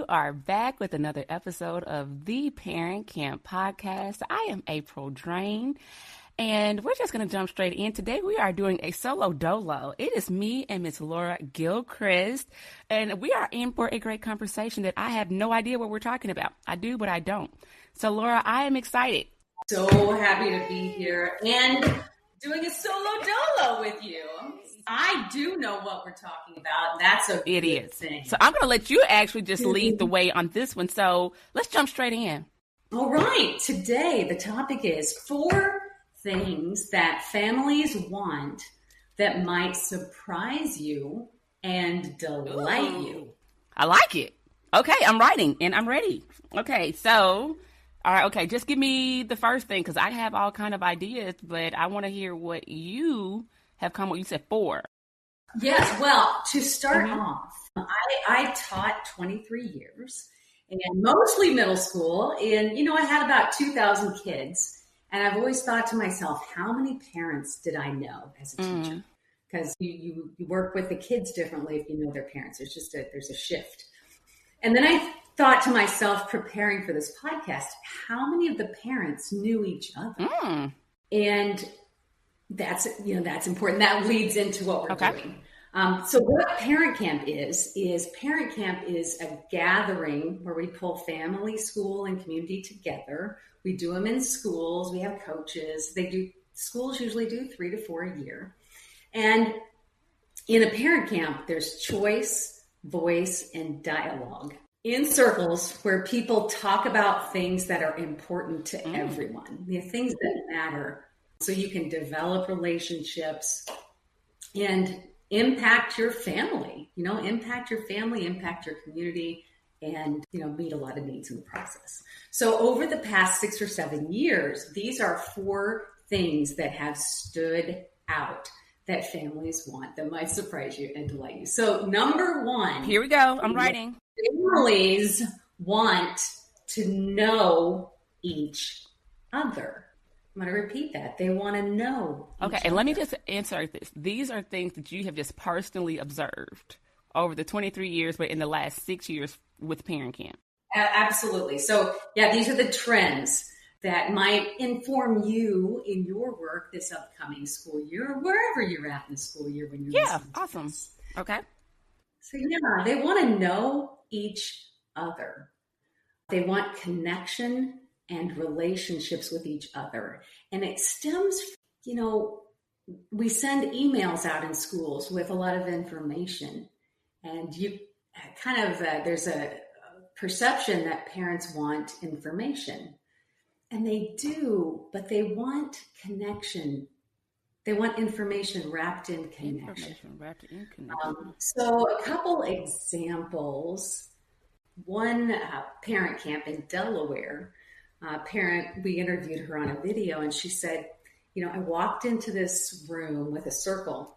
are back with another episode of the ParentCamp Podcast. I am April Draine, and we're just going to jump straight in. Today we are doing a solo dolo. It is me and Miss Laura Gilchrist, and we are in for a great conversation that I have no idea what we're talking about. I do, but I don't. So Laura, I am excited. So happy to be here and doing a solo dolo with you. I do know what we're talking about. That's a good thing. So I'm going to let you actually just lead the way on this one. So let's jump straight in. All right. Today, the topic is 4 things that families want that might surprise you and delight you. I like it. Okay. I'm writing and I'm ready. Okay. So, all right. Okay. Just give me the first thing because I have all kind of ideas, but I want to hear what you have come with. You said 4. Yes. Well, to start off, I taught 23 years and mostly middle school. And, I had about 2,000 kids. And I've always thought to myself, how many parents did I know as a teacher? Because you work with the kids differently if you know their parents. There's a shift. And then I thought to myself, preparing for this podcast, how many of the parents knew each other? And that's important. That leads into what we're doing. So what ParentCamp is ParentCamp is a gathering where we pull family, school, and community together. We do them in schools. We have coaches. Schools usually do 3 to 4 a year. And in a ParentCamp, there's choice, voice, and dialogue in circles where people talk about things that are important to everyone, the things that matter. So you can develop relationships and impact your family, impact your community, and, meet a lot of needs in the process. So over the past 6 or 7 years, these are 4 things that have stood out that families want that might surprise you and delight you. So number 1. Here we go. I'm writing. Families want to know each other. I'm going to repeat that. They want to know. Okay, and let me just insert this. These are things that you have just personally observed over the 23 years, but in the last 6 years with ParentCamp. Absolutely. So, these are the trends that might inform you in your work this upcoming school year, or wherever you're at in the school year when you're listening to awesome. this. Okay. So, they want to know each other. They want connection and relationships with each other. And it stems, we send emails out in schools with a lot of information. And you there's a perception that parents want information. And they do, but they want connection. They want information wrapped in connection. So a couple examples. One ParentCamp in Delaware, parent, we interviewed her on a video, and she said, I walked into this room with a circle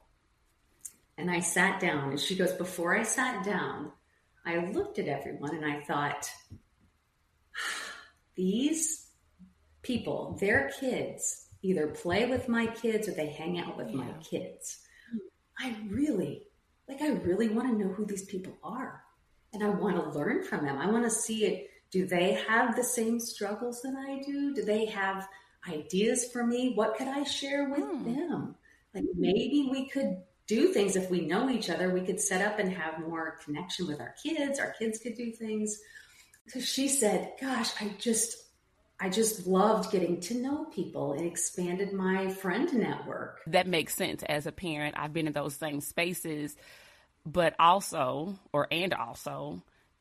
and I sat down, and she goes, before I sat down, I looked at everyone and I thought, these people, their kids either play with my kids or they hang out with my kids. I really want to know who these people are. And I want to learn from them. I want to see it. Do they have the same struggles that I do? Do they have ideas for me? What could I share with them? Like maybe we could do things if we know each other. We could set up and have more connection with our kids. Our kids could do things. So she said, gosh, I just loved getting to know people and expanded my friend network. That makes sense. As a parent, I've been in those same spaces, but also,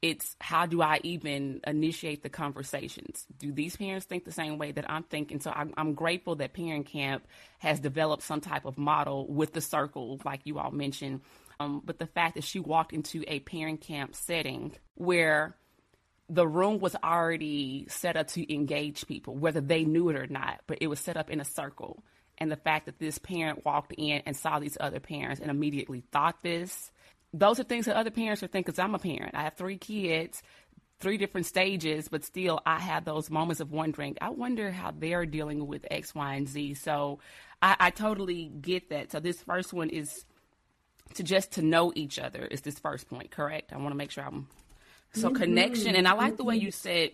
it's how do I even initiate the conversations? Do these parents think the same way that I'm thinking? So I'm grateful that ParentCamp has developed some type of model with the circle, like you all mentioned. But the fact that she walked into a ParentCamp setting where the room was already set up to engage people, whether they knew it or not, but it was set up in a circle. And the fact that this parent walked in and saw these other parents and immediately thought this, those are things that other parents are thinking, because I'm a parent. I have 3 kids, 3 different stages, but still I have those moments of wondering, I wonder how they're dealing with X, Y, and Z. So I totally get that. So this first one is to know each other is this first point, correct? I want to make sure I'm So connection, and I like the way you said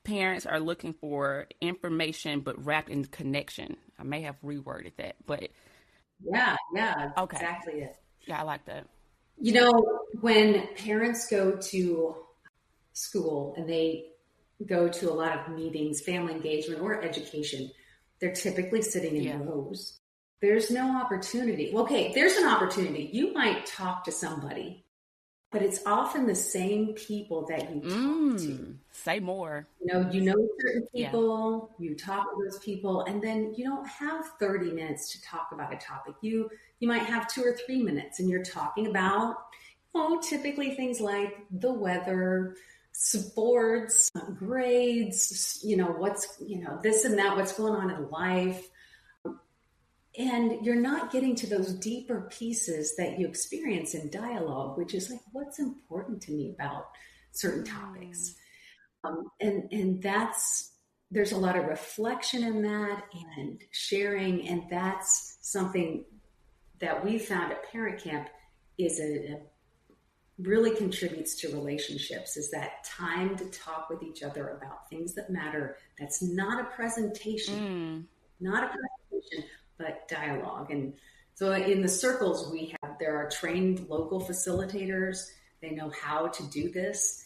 parents are looking for information but wrapped in connection. I may have reworded that, but Yeah, okay. exactly it. Yeah, I like that. When parents go to school and they go to a lot of meetings, family engagement or education, they're typically sitting in rows. There's no opportunity. Well, okay, there's an opportunity. You might talk to somebody, but it's often the same people that you talk to. Say more. You know certain people, you talk to those people, and then you don't have 30 minutes to talk about a topic. You might have 2 or 3 minutes, and you're talking about, typically things like the weather, sports, grades, what's, this and that, what's going on in life. And you're not getting to those deeper pieces that you experience in dialogue, which is like, what's important to me about certain topics. And there's a lot of reflection in that and sharing. And that's something that we found at Parent Camp is really contributes to relationships, is that time to talk with each other about things that matter. That's not a presentation, but dialogue. And so in the circles there are trained local facilitators. They know how to do this.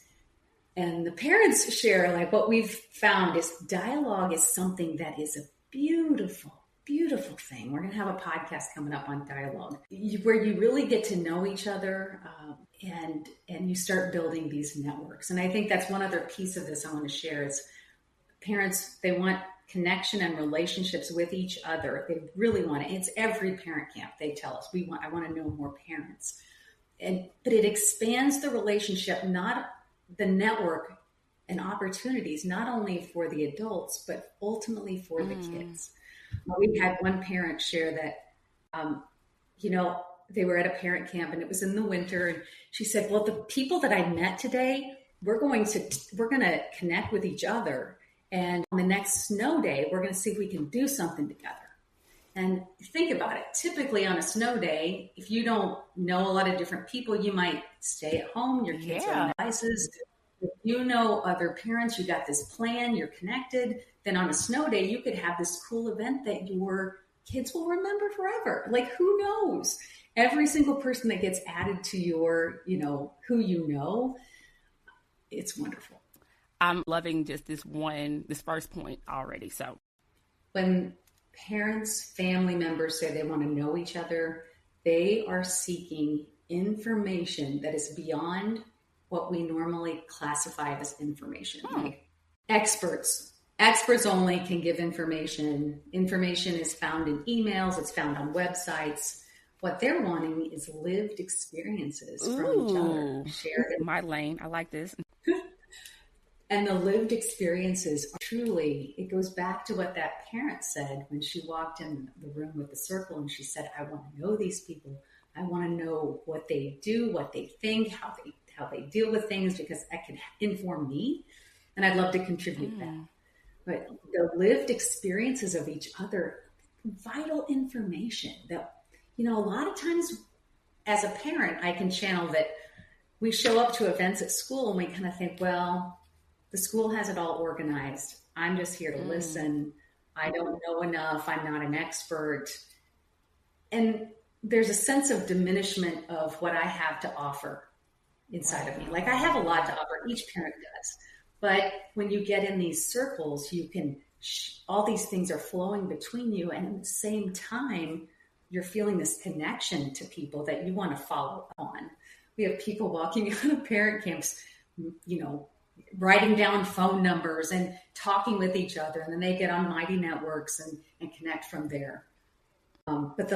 And the parents share, like, what we've found is dialogue is something that is a beautiful, beautiful thing. We're going to have a podcast coming up on dialogue where you really get to know each other and you start building these networks. And I think that's one other piece of this I want to share is parents, they want connection and relationships with each other. They really want it. It's every parent camp. They tell us, I want to know more parents. But it expands the relationship, not the network and opportunities, not only for the adults, but ultimately for the kids. We had one parent share that, they were at a parent camp and it was in the winter. And she said, well, the people that I met today, we're going to connect with each other. And on the next snow day, we're going to see if we can do something together. And think about it. Typically on a snow day, if you don't know a lot of different people, you might stay at home. Your kids are on devices. If you know other parents, you got this plan, you're connected. Then on a snow day, you could have this cool event that your kids will remember forever. Like, who knows? Every single person that gets added to your, who it's wonderful. I'm loving just this first point already. So when parents, family members say they want to know each other, they are seeking information that is beyond what we normally classify as information. Like experts only can give information. Information is found in emails. It's found on websites. What they're wanting is lived experiences from each other. Shared. My lane. I like this. And the lived experiences are truly, it goes back to what that parent said when she walked in the room with the circle and she said, I want to know these people. I want to know what they do, what they think, how they deal with things, because that can inform me. And I'd love to contribute that. But the lived experiences of each other, vital information that, a lot of times as a parent, I can channel that we show up to events at school and we kind of think, well, the school has it all organized. I'm just here to listen. I don't know enough. I'm not an expert. And there's a sense of diminishment of what I have to offer inside of me. Like, I have a lot to offer. Each parent does. But when you get in these circles, you can, all these things are flowing between you. And at the same time, you're feeling this connection to people that you want to follow on. We have people walking out of parent camps, writing down phone numbers and talking with each other. And then they get on Mighty Networks and connect from there. But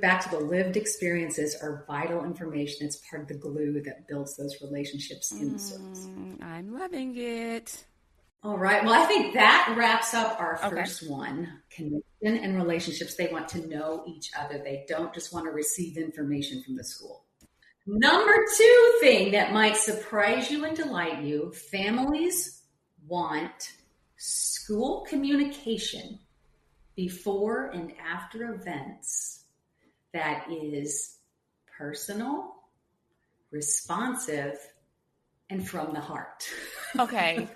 back to the lived experiences are vital information. It's part of the glue that builds those relationships in the circles. I'm loving it. All right. Well, I think that wraps up our first one, connection and relationships. They want to know each other. They don't just want to receive information from the school. Number 2 thing that might surprise you and delight you, families want school communication before and after events that is personal, responsive, and from the heart. Okay.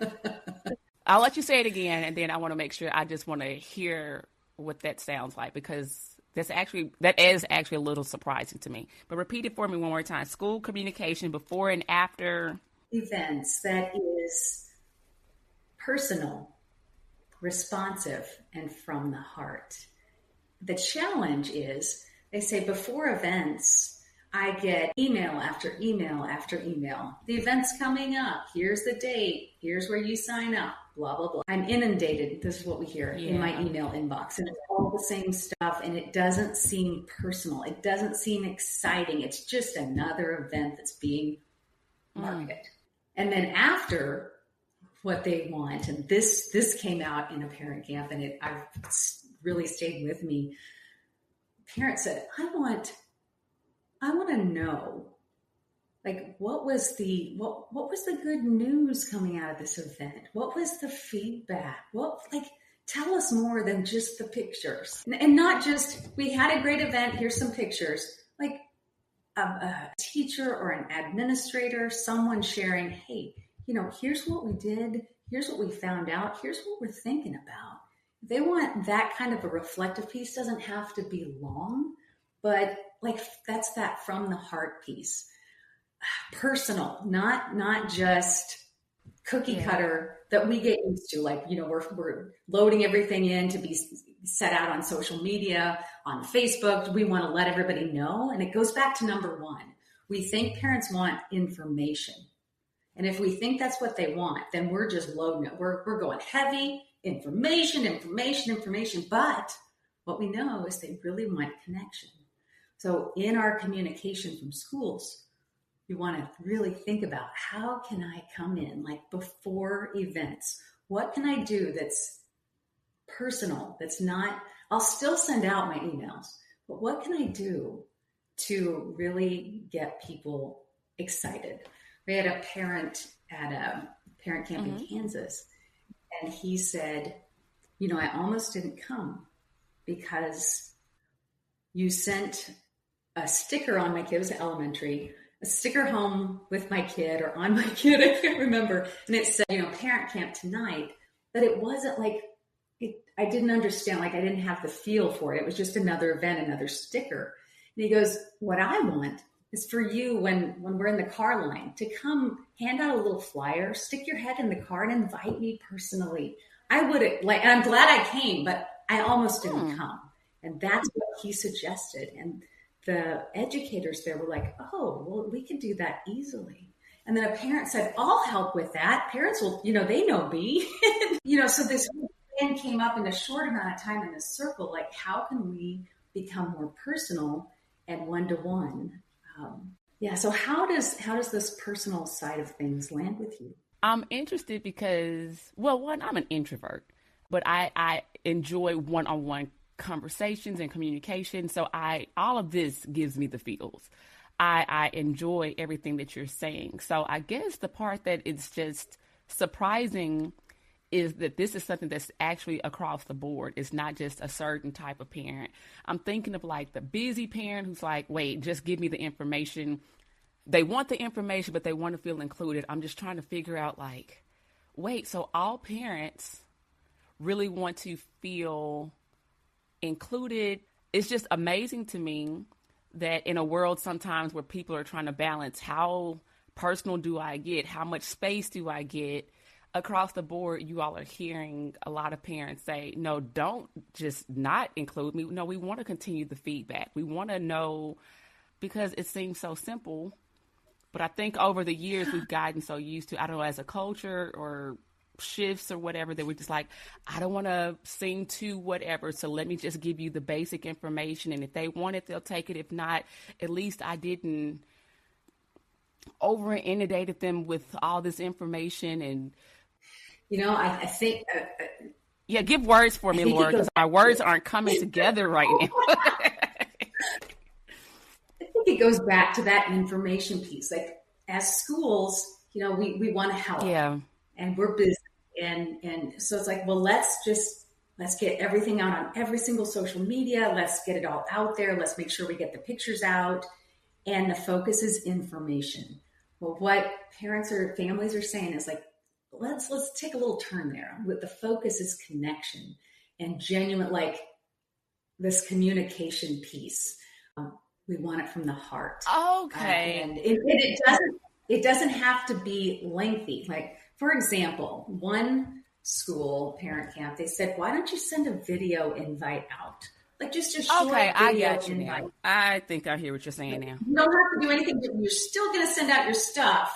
I'll let you say it again, and then I want to make sure, I just want to hear what that sounds like, because that is actually a little surprising to me. But repeat it for me one more time. School communication before and after events that is personal, responsive, and from the heart. The challenge is, they say before events, I get email after email after email. The event's coming up. Here's the date. Here's where you sign up. Blah, blah, blah. I'm inundated. This is what we hear in my email inbox. And it's all the same stuff. And it doesn't seem personal. It doesn't seem exciting. It's just another event that's being marketed. And then after, what they want, and this came out in a parent camp, and I've really stayed with me. Parents said, I want to know, like, what was the good news coming out of this event? What was the feedback? Tell us more than just the pictures, and not just, we had a great event, here's some pictures. Like a teacher or an administrator, someone sharing, hey, here's what we did, here's what we found out, here's what we're thinking about. They want that kind of a reflective piece. Doesn't have to be long, but that's that from the heart piece. Personal, not just cookie cutter that we get used to. We're loading everything in to be set out on social media, on Facebook. We want to let everybody know. And it goes back to number one. We think parents want information. And if we think that's what they want, then we're just loading it. We're going heavy, information. But what we know is they really want connection. So in our communication from schools, you want to really think about, how can I come in, before events? What can I do that's personal, that's not, I'll still send out my emails, but what can I do to really get people excited? We had a parent at a parent camp in Kansas, and he said, I almost didn't come because you sent a sticker on my kid, it was elementary, a sticker home with my kid or on my kid, I can't remember. And it said, parent camp tonight, but it wasn't I didn't understand, I didn't have the feel for it. It was just another event, another sticker. And he goes, what I want is for you, when we're in the car line, to come hand out a little flyer, stick your head in the car and invite me personally. I would and I'm glad I came, but I almost didn't come. And that's what he suggested. And the educators there were like, oh, well, we can do that easily. And then a parent said, I'll help with that. Parents will, they know me. So this plan came up in a short amount of time in a circle, how can we become more personal and one-to-one? So how does this personal side of things land with you? I'm interested because, one, I'm an introvert, but I enjoy one-on-one conversations and communication. So all of this gives me the feels. I enjoy everything that you're saying. So I guess the part that is just surprising is that this is something that's actually across the board. It's not just a certain type of parent. I'm thinking of the busy parent who's like, wait, just give me the information. They want the information, but they want to feel included. I'm just trying to figure out wait, so all parents really want to feel included. It's just amazing to me that in a world sometimes where people are trying to balance, how personal do I get? How much space do I get? Across the board, you all are hearing a lot of parents say, no, don't just not include me. No, we want to continue the feedback. We want to know, because it seems so simple. But I think over the years, we've gotten so used to, I don't know, as a culture or shifts or whatever, that we're just I don't want to sing to whatever. So let me just give you the basic information. And if they want it, they'll take it. If not, at least I didn't over inundated them with all this information. And I think... give words for me, Laura, because our words aren't coming together right now. I think it goes back to that information piece. As schools, we want to help. Yeah. And we're busy. And so it's let's get everything out on every single social media. Let's get it all out there. Let's make sure we get the pictures out. And the focus is information. Well, what parents or families are saying is like, let's take a little turn there. With the focus is connection and genuine, like this communication piece. We want it from the heart. Okay. And it doesn't have to be lengthy. Like, for example, one school, Parent Camp, they said, why don't you send a video invite out? Like just a short Okay, I video got you invite. now. I think I hear what you're saying now. You don't have to do anything, but you're still going to send out your stuff,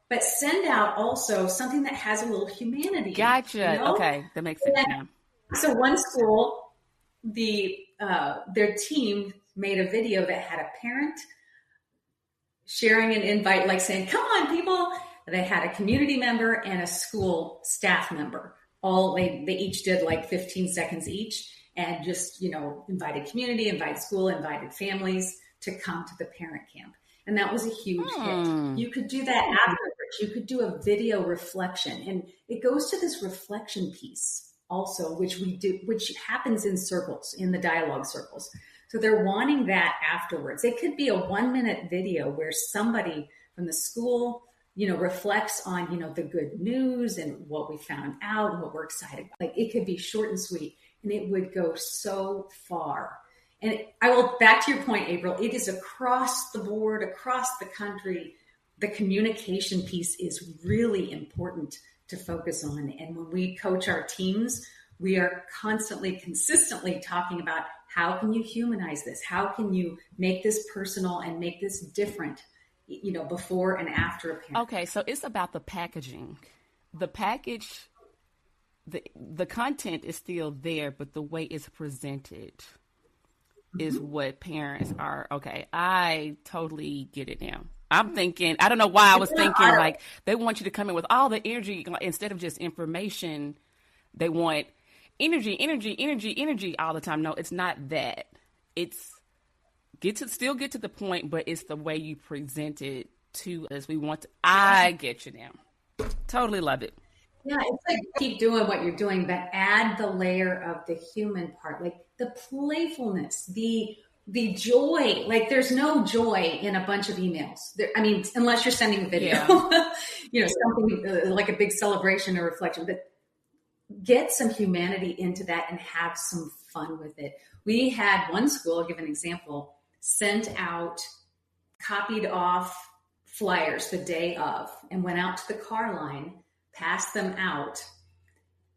but send out also something that has a little humanity. Gotcha. You know? Okay, that makes sense now. So one school, their team made a video that had a parent sharing an invite, like saying, come on, people. They had a community member and a school staff member. They each did like 15 seconds each and just, invited community, invited school, invited families to come to the parent camp. And that was a huge hit. You could do that afterwards. You could do a video reflection. And it goes to this reflection piece also, which happens in circles, in the dialogue circles. So they're wanting that afterwards. It could be a 1-minute video where somebody from the school, reflects on, the good news and what we found out and what we're excited about. Like it could be short and sweet and it would go so far. And back to your point, April, it is across the board, across the country. The communication piece is really important to focus on. And when we coach our teams, we are consistently talking about how can you humanize this? How can you make this personal and make this different, before and after a parent? Okay, so it's about the packaging. The package, the content is still there, but the way it's presented is what parents are. Okay, I totally get it now. I'm thinking, I don't know why I was thinking like they want you to come in with all the energy instead of just information. They want energy all the time. No, it's not that. It's get to the point, but it's the way you present it to us. We want to, I get you now. Totally love it. Yeah, it's like keep doing what you're doing, but add the layer of the human part, like the playfulness, the joy. Like there's no joy in a bunch of emails. Unless you're sending a video, something like a big celebration or reflection, but get some humanity into that and have some fun with it. We had one school, I'll give an example, sent out copied off flyers the day of and went out to the car line, passed them out,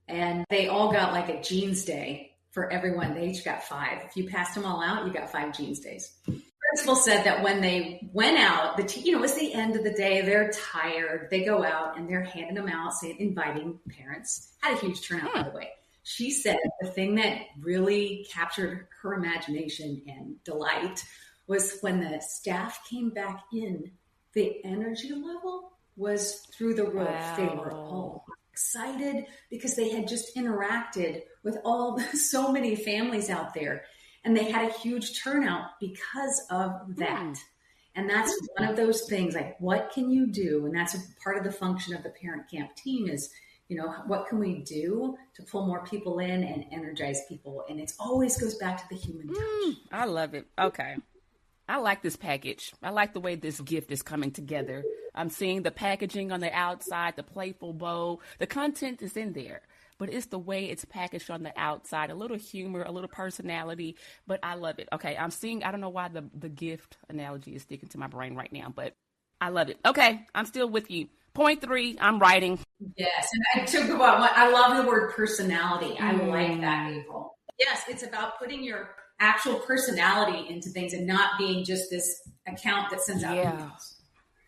and they all got like a jeans day for everyone. They each got 5. If you passed them all out, you got 5 jeans days. The principal said that when they went out, it's the end of the day, they're tired. They go out and they're handing them out, inviting parents. Had a huge turnout, by the way. She said the thing that really captured her imagination and delight was when the staff came back in, the energy level was through the roof. Wow. They were all excited because they had just interacted with so many families out there. And they had a huge turnout because of that. And that's one of those things, like, what can you do? And that's a part of the function of the Parent Camp team is, what can we do to pull more people in and energize people? And it always goes back to the human touch. I love it. Okay. I like this package. I like the way this gift is coming together. I'm seeing the packaging on the outside, the playful bow. The content is in there, but it's the way it's packaged on the outside. A little humor, a little personality, but I love it. Okay, I don't know why the gift analogy is sticking to my brain right now, but I love it. Okay, I'm still with you. Point 3, I'm writing. Yes, and I took about what I love the word personality. I like that, April. Yes, it's about putting your actual personality into things and not being just this account that sends out emails.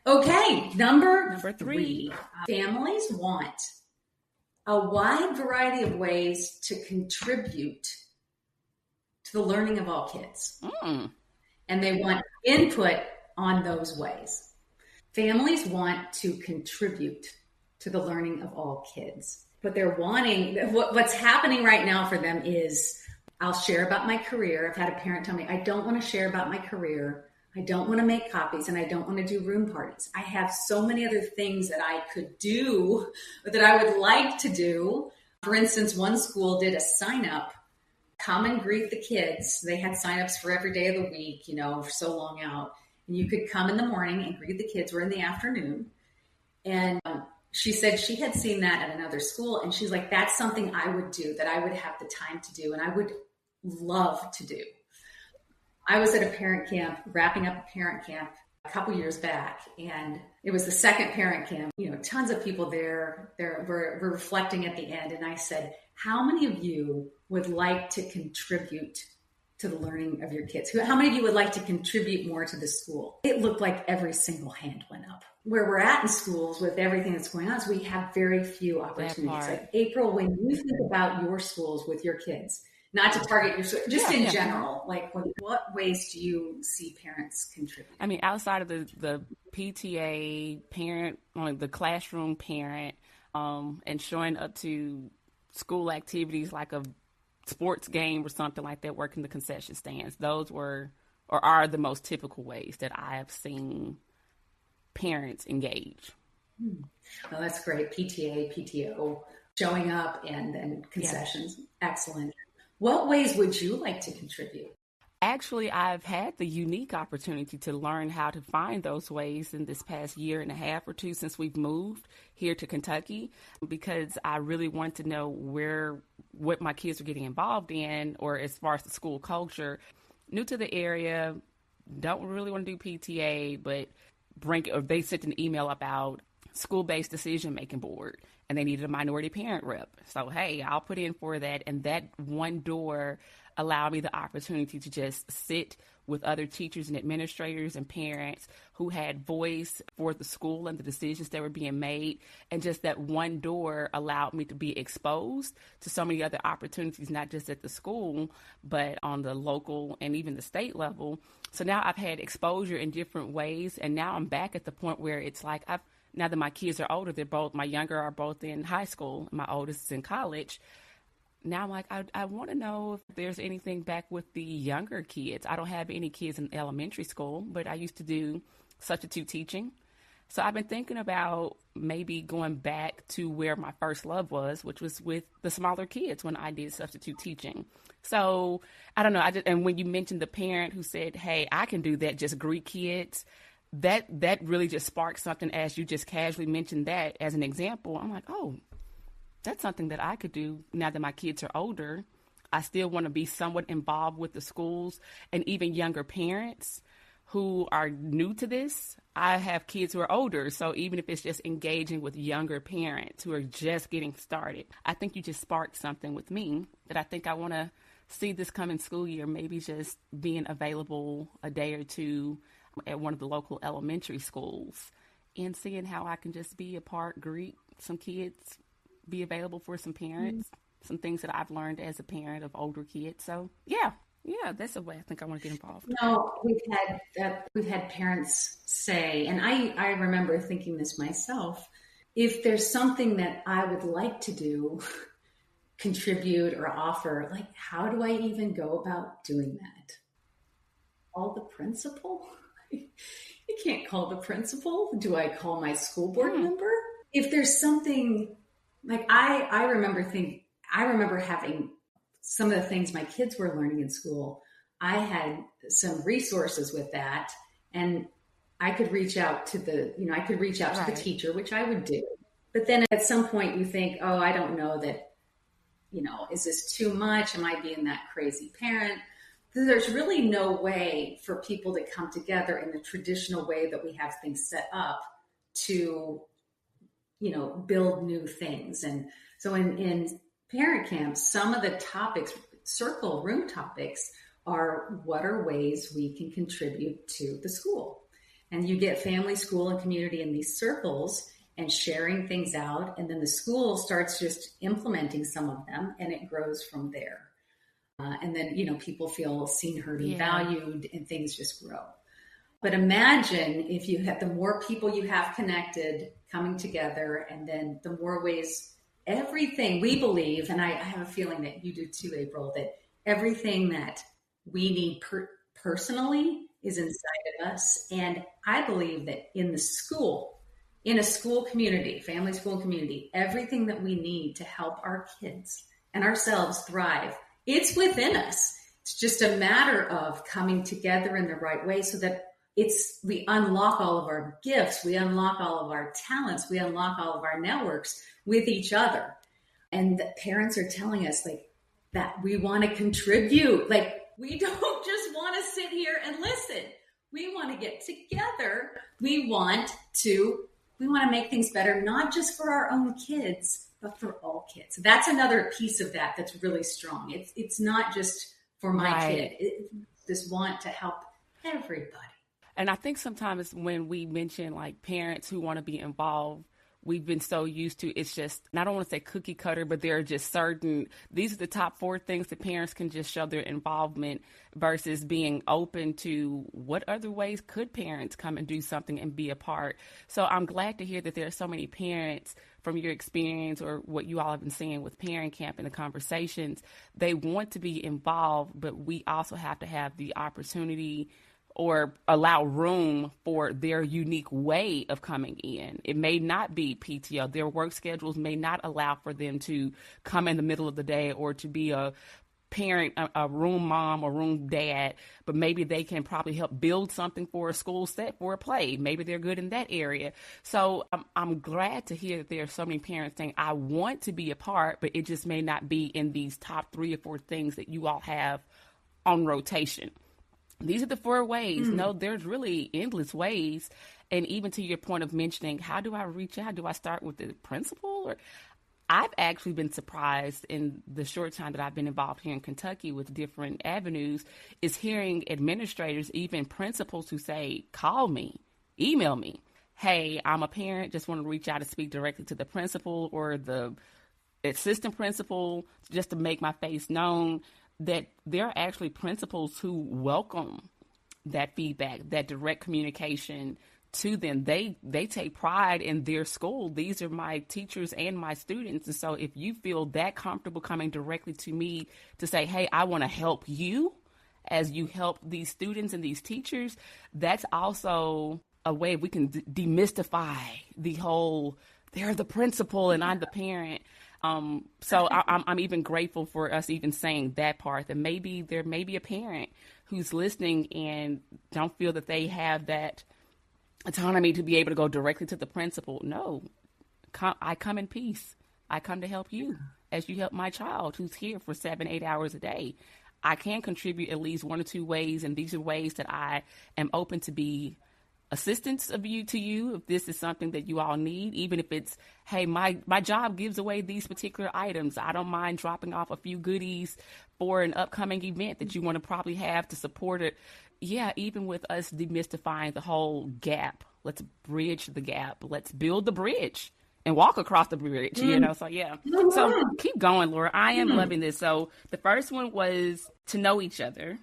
Okay, number 3. Families want a wide variety of ways to contribute to the learning of all kids. And they want input on those ways. Families want to contribute to the learning of all kids. But they're wanting, what's happening right now for them is, I'll share about my career. I've had a parent tell me, I don't want to share about my career. I don't want to make copies and I don't want to do room parties. I have so many other things that I could do, that I would like to do. For instance, one school did a sign up, come and greet the kids. They had signups for every day of the week, for so long out. and you could come in the morning and greet the kids, or in the afternoon. And she said she had seen that at another school, and she's like, that's something I would do, that I would have the time to do, and I would love to do. I was at a parent camp, wrapping up a parent camp a couple years back, and it was the second parent camp. Tons of people there. We're reflecting at the end, and I said, how many of you would like to contribute to the learning of your kids? How many of you would like to contribute more to the school? It looked like every single hand went up. Where we're at in schools with everything that's going on is we have very few opportunities. Like, April, when you think about your schools with your kids, not to target your, just in general, like what ways do you see parents contribute? I mean, outside of the PTA parent, like the classroom parent, and showing up to school activities like a sports game or something like that, working the concession stands, those were or are the most typical ways that I have seen parents engage. Well, that's great. PTA, PTO, showing up, and then concessions. Yeah. Excellent. What ways would you like to contribute? Actually, I've had the unique opportunity to learn how to find those ways in this past year and a half or two since we've moved here to Kentucky, because I really want to know what my kids are getting involved in, or as far as the school culture. New to the area, don't really want to do PTA, but they sent an email about school-based decision-making board, and they needed a minority parent rep. So, hey, I'll put in for that. And that one door allowed me the opportunity to just sit with other teachers and administrators and parents who had voice for the school and the decisions that were being made. And just that one door allowed me to be exposed to so many other opportunities, not just at the school, but on the local and even the state level. So now I've had exposure in different ways. And now I'm back at the point where it's like, now that my kids are older, my younger are both in high school, my oldest is in college. Now I'm like, I want to know if there's anything back with the younger kids. I don't have any kids in elementary school, but I used to do substitute teaching. So I've been thinking about maybe going back to where my first love was, which was with the smaller kids when I did substitute teaching. So I don't know. And when you mentioned the parent who said, hey, I can do that, just greet kids, that really just sparked something as you just casually mentioned that as an example. I'm like, oh, that's something that I could do now that my kids are older. I still want to be somewhat involved with the schools and even younger parents who are new to this. I have kids who are older, so even if it's just engaging with younger parents who are just getting started, I think you just sparked something with me that I think I want to see this coming school year, maybe just being available a day or two at one of the local elementary schools and seeing how I can just be a part, greet some kids, be available for some parents, some things that I've learned as a parent of older kids. So yeah, that's a way I think I want to get involved. No, we've had parents say, and I remember thinking this myself, if there's something that I would like to do, contribute or offer, like, how do I even go about doing that? Call the principal? You can't call the principal. Do I call my school board member? If there's something, like, I remember having some of the things my kids were learning in school. I had some resources with that, and I could reach out to the teacher, which I would do. But then at some point you think, oh, I don't know that, is this too much? Am I being that crazy parent? There's really no way for people to come together in the traditional way that we have things set up to, build new things. And so in parent camps, some of the topics, circle room topics, are what are ways we can contribute to the school. And you get family, school, and community in these circles and sharing things out. And then the school starts just implementing some of them, and it grows from there. And then, people feel seen, heard, and valued, and things just grow. But imagine if you have, the more people you have connected, coming together, and then the more ways, everything we believe, and I have a feeling that you do too, April, that everything that we need personally is inside of us. And I believe that in a school community, family, school, and community, everything that we need to help our kids and ourselves thrive, it's within us. It's just a matter of coming together in the right way so that, we unlock all of our gifts, we unlock all of our talents, we unlock all of our networks with each other. And the parents are telling us like that we want to contribute. Like we don't just want to sit here and listen. We want to get together. We want to make things better, not just for our own kids, but for all kids. So that's another piece of that that's really strong. It's not just for my kid. It's this want to help everybody. And I think sometimes when we mention like parents who want to be involved, we've been so used to, it's just, and I don't want to say cookie cutter, but there are just certain, these are the top 4 things that parents can just show their involvement versus being open to what other ways could parents come and do something and be a part. So I'm glad to hear that there are so many parents from your experience or what you all have been seeing with Parent Camp and the conversations, they want to be involved, but we also have to have the opportunity or allow room for their unique way of coming in. It may not be PTO. Their work schedules may not allow for them to come in the middle of the day or to be a parent, a room mom or room dad, but maybe they can probably help build something for a school set for a play. Maybe they're good in that area. So I'm glad to hear that there are so many parents saying, I want to be a part, but it just may not be in these top 3 or 4 things that you all have on rotation. These are the 4 ways. No, there's really endless ways. And even to your point of mentioning, how do I reach out? Do I start with the principal? Or I've actually been surprised in the short time that I've been involved here in Kentucky with different avenues is hearing administrators, even principals who say, call me, email me. Hey, I'm a parent, just want to reach out and speak directly to the principal or the assistant principal just to make my face known. That there are actually principals who welcome that feedback, that direct communication to them. They take pride in their school. These are my teachers and my students. And so if you feel that comfortable coming directly to me to say, hey, I want to help you as you help these students and these teachers, that's also a way we can demystify the whole, they're the principal and I'm the parent. So I'm even grateful for us even saying that part, that maybe there may be a parent who's listening and don't feel that they have that autonomy to be able to go directly to the principal. No, I come in peace. I come to help you as you help my child who's here for 7-8 hours a day. I can contribute at least 1 or 2 ways, and these are ways that I am open to be assistance of you to you if this is something that you all need, even if it's, hey, my job gives away these particular items. I don't mind dropping off a few goodies for an upcoming event that you want to probably have to support it. Yeah, even with us demystifying the whole gap, let's bridge the gap. Let's build the bridge and walk across the bridge, you know? So yeah. So keep going, Laura. I am loving this. So the first one was to know each other.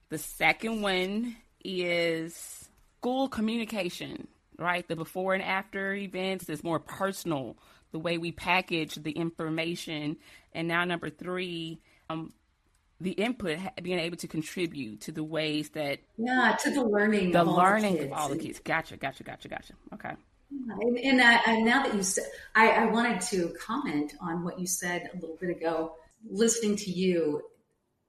The second one is school communication, right? The before and after events is more personal, the way we package the information. And now number 3, the input, being able to contribute to the ways that... Yeah, to the learning of all the kids. Gotcha. Okay. And now that you said, I wanted to comment on what you said a little bit ago. Listening to you,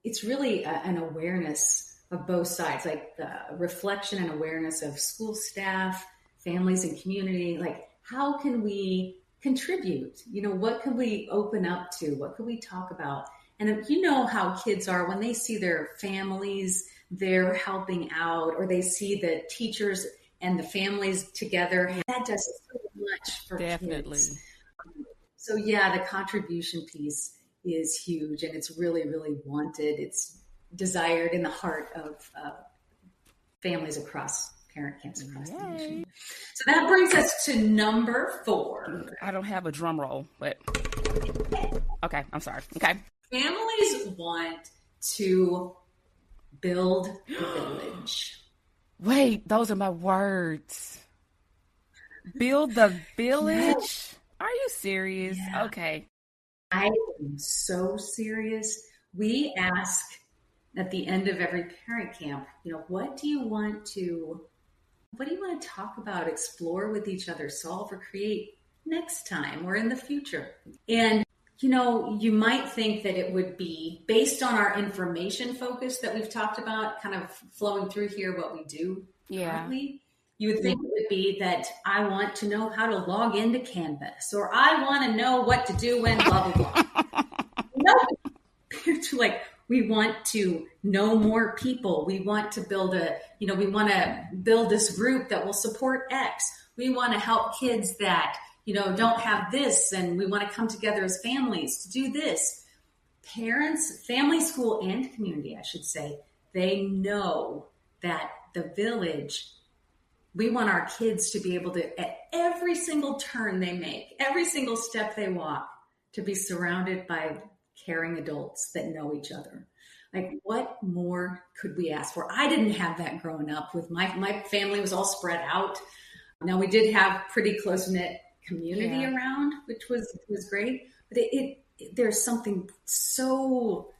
it's really an awareness of both sides, like the reflection and awareness of school staff, families and community. Like, how can we contribute? You know, what can we open up to? What can we talk about? And you know how kids are when they see their families, they're helping out, or they see the teachers and the families together. That does so much for kids. So yeah, the contribution piece is huge, and it's really, really wanted. It's desired in the heart of families across parent camps across the nation. So that brings us to number 4. I don't have a drum roll, but okay, I'm sorry. Okay. Families want to build a village. Wait, those are my words. Build the village? Yes. Are you serious? Yeah. Okay. I am so serious. We ask at the end of every parent camp, you know, what do you want to talk about, explore with each other, solve or create next time or in the future? And you might think that it would be based on our information focus that we've talked about, kind of flowing through here, what we do currently. You would think it would be that I want to know how to log into Canvas, or I want to know what to do when blah, blah, blah. No, parents are like, we want to know more people. We want to build we want to build this group that will support X. We want to help kids that don't have this, and we want to come together as families to do this. Parents, family, school, and community, I should say, they know that the village, we want our kids to be able to, at every single turn they make, every single step they walk, to be surrounded by caring adults that know each other. Like, what more could we ask for? I didn't have that growing up. With my family was all spread out. Now, we did have pretty close-knit community around, which was great, but there's something so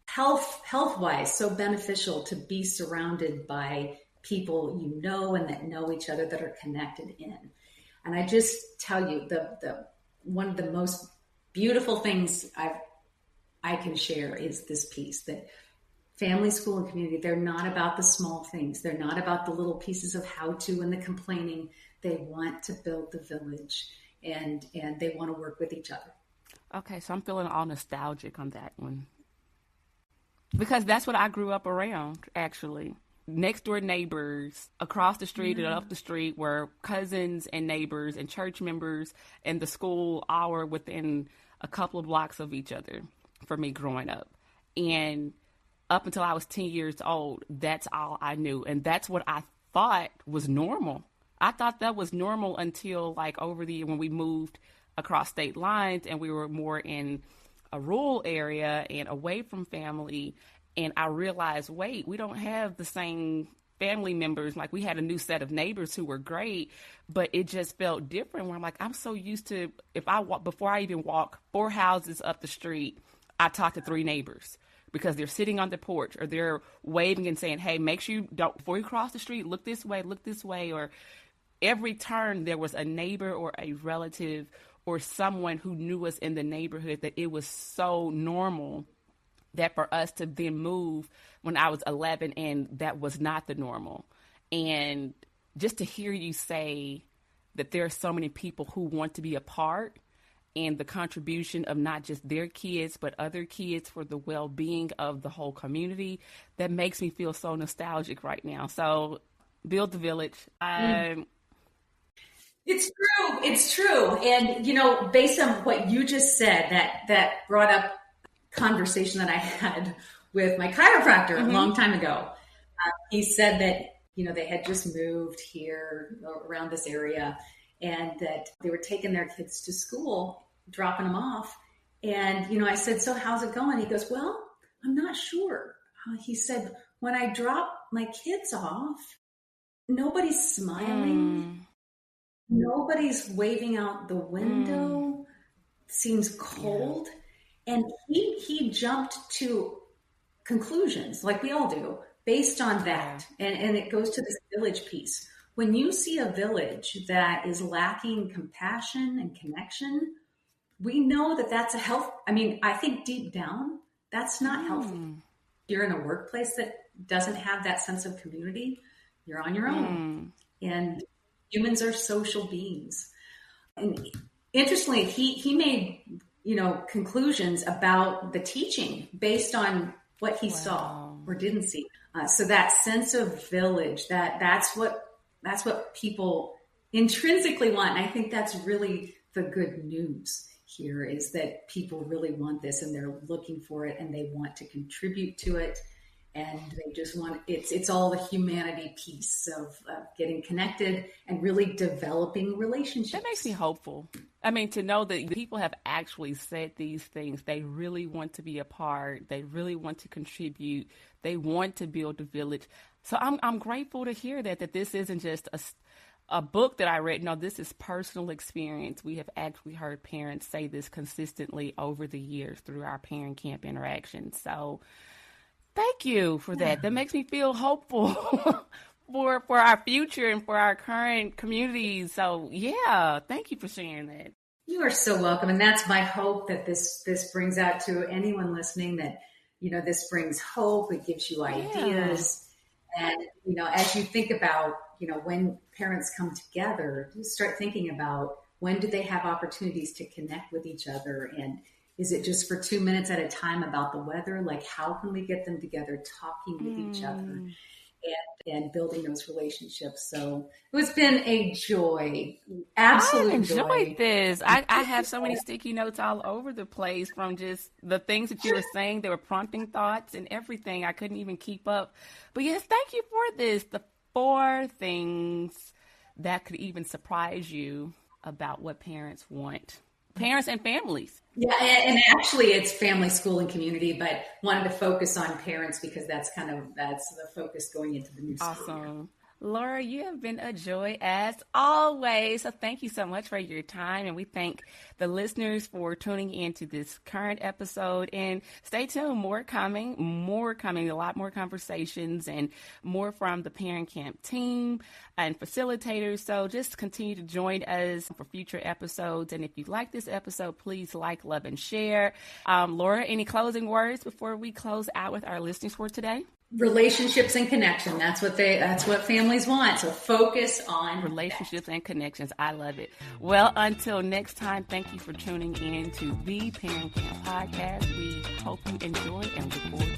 health-wise so beneficial to be surrounded by people and that know each other, that are connected in. And I just tell you, the one of the most beautiful things I can share is this piece, that family, school, and community, they're not about the small things. They're not about the little pieces of how to and the complaining. They want to build the village, and they want to work with each other. Okay, so I'm feeling all nostalgic on that one, because that's what I grew up around, actually. Next door neighbors, across the street and up the street, were cousins and neighbors and church members, and the school all were within a couple of blocks of each other for me growing up. And up until I was 10 years old, that's all I knew. And that's what I thought was normal. I thought that was normal until over the year when we moved across state lines and we were more in a rural area and away from family. And I realized, wait, we don't have the same family members. Like, we had a new set of neighbors who were great, but it just felt different, where I'm like, I'm so used to, before I even walk 4 houses up the street, I talk to 3 neighbors, because they're sitting on the porch, or they're waving and saying, hey, make sure before you cross the street, look this way. Or every turn there was a neighbor or a relative or someone who knew us in the neighborhood, that it was so normal that for us to then move when I was 11, and that was not the normal. And just to hear you say that there are so many people who want to be a part, and the contribution of not just their kids, but other kids for the well-being of the whole community, that makes me feel so nostalgic right now. So build the village. It's true. And, based on what you just said, that brought up conversation that I had with my chiropractor a long time ago. He said that, they had just moved here around this area, and that they were taking their kids to school, dropping them off. And, I said, so how's it going? He goes, well, I'm not sure. He said, when I drop my kids off, nobody's smiling. Nobody's waving out the window. Seems cold. Yeah. And he jumped to conclusions, like we all do, based on that. And it goes to this village piece. When you see a village that is lacking compassion and connection, we know that that's I think deep down, that's not healthy. You're in a workplace that doesn't have that sense of community, you're on your own. And humans are social beings. And interestingly, he made, conclusions about the teaching based on what he saw or didn't see. So that sense of village, that's what people intrinsically want. And I think that's really the good news here, is that people really want this, and they're looking for it, and they want to contribute to it. And they just want, it's all the humanity piece of getting connected and really developing relationships. That makes me hopeful. I mean, to know that people have actually said these things. They really want to be a part. They really want to contribute. They want to build a village. So I'm grateful to hear that this isn't just a book that I read. No, this is personal experience. We have actually heard parents say this consistently over the years through our ParentCamp interactions. So thank you for that. That makes me feel hopeful for our future and for our current communities. So yeah, thank you for sharing that. You are so welcome. And that's my hope that this brings out to anyone listening, that, this brings hope. It gives you ideas. And, as you think about, when parents come together, just start thinking about, when do they have opportunities to connect with each other? And is it just for 2 minutes at a time about the weather? Like, how can we get them together talking with each other and building those relationships? So it's been a joy. Absolute joy. I enjoyed this. I have so many sticky notes all over the place from just the things that you were saying. They were prompting thoughts and everything. I couldn't even keep up. But yes, thank you for this. The 4 things that could even surprise you about what parents want. Parents and families. Yeah, and actually it's family, school, and community, but wanted to focus on parents because that's the focus going into the new school. Awesome. Laura, you have been a joy as always. So thank you so much for your time. And we thank the listeners for tuning into this current episode. And stay tuned. More coming, a lot more conversations and more from the ParentCamp team and facilitators. So just continue to join us for future episodes. And if you like this episode, please like, love, and share. Laura, any closing words before we close out with our listeners for today? Relationships and connection. That's what families want. So focus on relationships and connections. I love it. Well, until next time, thank you for tuning in to the ParentCamp Podcast. We hope you enjoy and look forward